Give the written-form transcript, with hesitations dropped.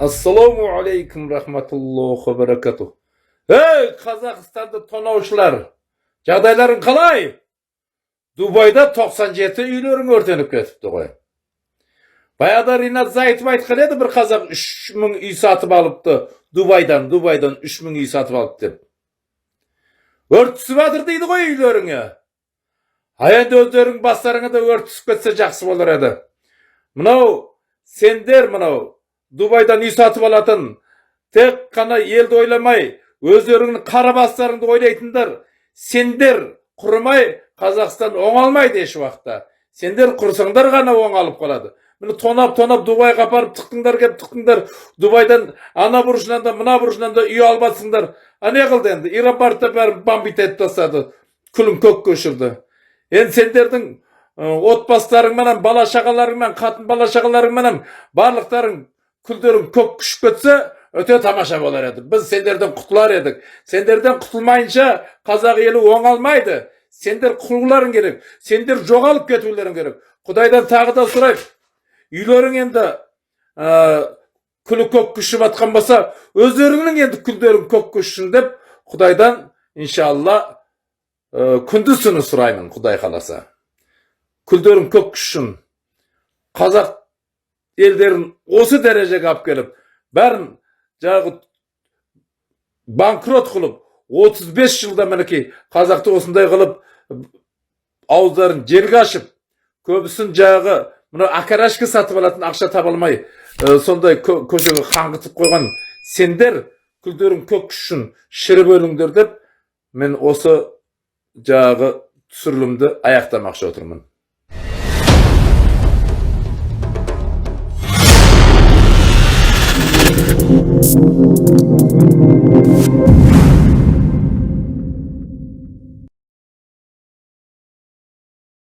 Assalamu alaikum rahmatullohi va barakatuh. Hey Qozog'istonda tonauvchilar, жағдайларың қалай? Dubayda 97 үйлерің өртеніп кетіпті ғой. Баяғыда Ринат Зайытов айтқан еді, бір қазақ 3000 үй сатып алыпты. Дубайдан 3000 үй сатып алып деп. Өрт түсіп жатыр дейді ғой үйлеріңе. Енді өздерің бастарыңа да өрт түсіп кетсе жақсы болар еді. Сендер Дубайдан үй сатып алатын, тек қана елді ойламай, өздеріңнің қара бастарыңды ойлайтындар. Сендер құрымай, Қазақстан оңалмайды еш уақытта. Сендер құрсаңдар ғана оңалып қалады. Тонап Дубайға апарып тықтыңдар. Дубайдан ана бұрышынан да, мына бұрышынан да үй албатсыңдар. Не қылды енді? Аэропортта бәрін бомбить етіп тастады. Күлін көк көшірді. Енді сендердің отбасыларыңмен, бала шағаларыңмен, қатын бала шағаларыңмен барлықтарың күлдерің көк күшіп кетсе, өте тамаша болар еді. Біз сендерден құтылар едік. Сендерден құтылмайынша қазақ елі оңалмайды. Сендер құтылуларың керек. Сендер жоғалып кетулерің керек. Құдайдан тағы да сұрайық. Үйлерің енді күлі көк күшіп атқан болса, өздеріңнің енді күлдерің көк күшсін деп, Құдайдан иншалла күндіз-түні сұраймын, Құдай қаласа. Күлдерің көк күшсін. Қазақ елдерін осы дәрежеге алып келіп, бәрін банкрот қылып, 35 жылда мінекей қазақты осындай қылып, ауыздарын жерге ашып, көбісін акарашка сатып алатын ақша таба алмай, сондай көшеге қаңғытып қойған сендер күлдерің көк күшін шіріп өліңдер деп, мен осы түсірілімді аяқтамақшы отырмын.